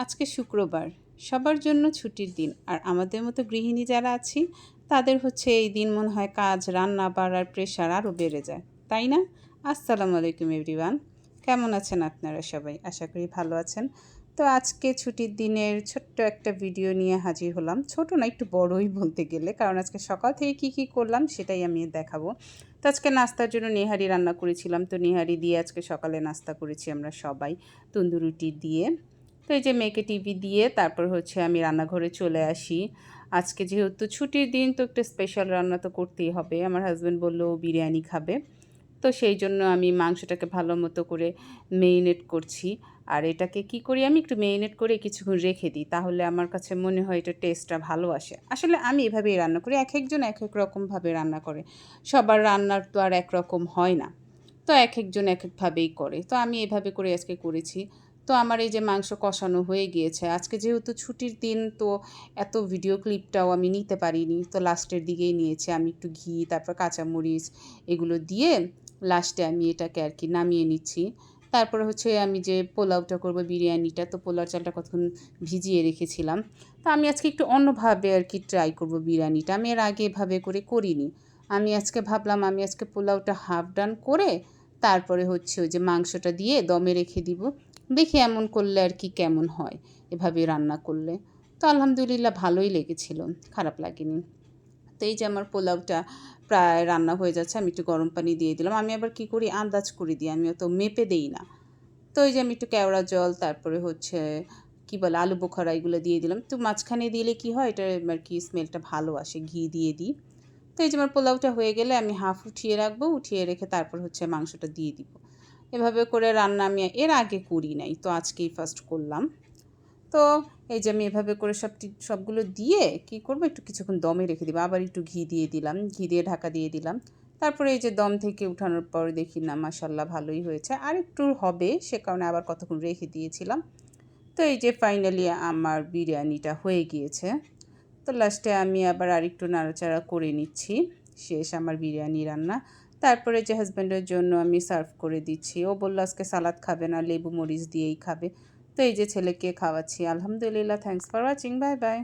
আজকে শুক্রবার, সবার জন্য ছুটির দিন। আর আমাদের মতো গৃহিণী যারা আছি তাদের হচ্ছে এই দিন মনে হয় কাজ, রান্না বাড়ার প্রেশার আরও বেড়ে যায়, তাই না? আসসালামু আলাইকুম এভরিওয়ান, কেমন আছেন আপনারা সবাই? আশা করি ভালো আছেন। তো আজকে ছুটির দিনের ছোট্ট একটা ভিডিও নিয়ে হাজির হলাম। ছোট না, একটু বড়ই বলতে গেলে, কারণ আজকে সকাল থেকে কী করলাম সেটাই আমি দেখাবো। তো আজকে নাস্তার জন্য নেহারি রান্না করেছিলাম, তো নেহারি দিয়ে আজকে সকালে নাস্তা করেছি আমরা সবাই, তন্দুর রুটি দিয়ে। তো এই যে মেয়েকে টিভি দিয়ে তারপর হচ্ছে আমি রান্নাঘরে চলে আসি। আজকে যেহেতু ছুটির দিন, তো একটা স্পেশাল রান্না তো করতেই হবে। আমার হাজব্যান্ড বলল বিরিয়ানি খাবে, তো সেই জন্য আমি মাংসটাকে ভালো মতো করে মেরিনেট করছি। আর এটাকে কি করি, আমি একটু মেরিনেট করে কিছুক্ষণ রেখে দিই, তাহলে আমার কাছে মনে হয় এটা টেস্টটা ভালো আসে। আসলে আমি এভাবেই রান্না করি, এক একজন এক এক রকমভাবে রান্না করে, সবার রান্নার তো আর একরকম হয় না, তো এক একজন এক একভাবেই করে। তো আমি এভাবে করে আজকে করেছি। তো আমার এই যে মাংস কষানো হয়ে গিয়েছে। আজকে যেহেতু ছুটির দিন, তো এত ভিডিও ক্লিপটাও আমি নিতে পারিনি, তো লাস্টের দিকেই নিয়েছি। আমি একটু ঘি, তারপর কাঁচামরিচ এগুলো দিয়ে লাস্টে আমি এটাকে আর কি নামিয়ে নিচ্ছি। তারপরে হচ্ছে আমি যে পোলাওটা করব, বিরিয়ানিটা, তো পোলাও চালটা কতক্ষণ ভিজিয়ে রেখেছিলাম। তো আমি আজকে একটু অন্যভাবে আর কি ট্রাই করব বিরিয়ানিটা। আমি এর আগে এভাবে করে করিনি। আমি আজকে ভাবলাম আমি আজকে পোলাওটা হাফ ডান করে তারপরে হচ্ছে ওই যে মাংসটা দিয়ে দমে রেখে দিব, দেখি এমন করলে আর কি কেমন হয় এভাবে রান্না করলে। তো আলহামদুলিল্লাহ ভালোই লেগেছিল, খারাপ লাগেনি। তো এই যে আমার পোলাওটা প্রায় রান্না হয়ে যাচ্ছে, আমি একটু গরম পানি দিয়ে দিলাম। আমি আবার কি করি, আন্দাজ করে দিই, আমি অত মেপে দেই না। তো এই যে আমি একটু কেওড়া জল, তারপরে হচ্ছে কি বলে আলু বোখারা, এগুলো দিয়ে দিলাম। তো মাঝখানে দিলে কি হয়, এটা আর কি স্মেলটা ভালো আসে, ঘি দিয়ে দিই। তো এই যে আমার পোলাওটা হয়ে গেলে আমি হাফ উঠিয়ে রাখবো, উঠিয়ে রেখে তারপর হচ্ছে মাংসটা দিয়ে দিব। এভাবে করে রান্না আমি এর আগে করি নাই, তো আজকেই ফার্স্ট করলাম। তো এই যে আমি এভাবে করে সবগুলো দিয়ে কি করব, একটু কিছুক্ষণ দমে রেখে দিব। আবার একটু ঘি দিয়ে দিলাম, ঘি দিয়ে ঢাকা দিয়ে দিলাম। তারপরে এই যে দম থেকে উঠানোর পর দেখি না, মাশাল্লাহ ভালোই হয়েছে, আর একটু হবে, সে কারণে আবার কতক্ষণ রেখে দিয়েছিলাম। তো এই যে ফাইনালি আমার বিরিয়ানিটা হয়ে গিয়েছে। তো লাস্টে আমি আবার আরেকটু নাড়াচাড়া করে নিচ্ছি। শেষ আমার বিরিয়ানি রান্না। তারপরে যে হাজব্যান্ডের জন্য আমি সার্ভ করে দিচ্ছি। ও বলল আজকে সালাদ খাবে না, লেবু মরিচ দিয়েই খাবে। তো এই যে ছেলেকে খাওয়াচ্ছি। আলহামদুলিল্লাহ, thanks for watching, bye bye.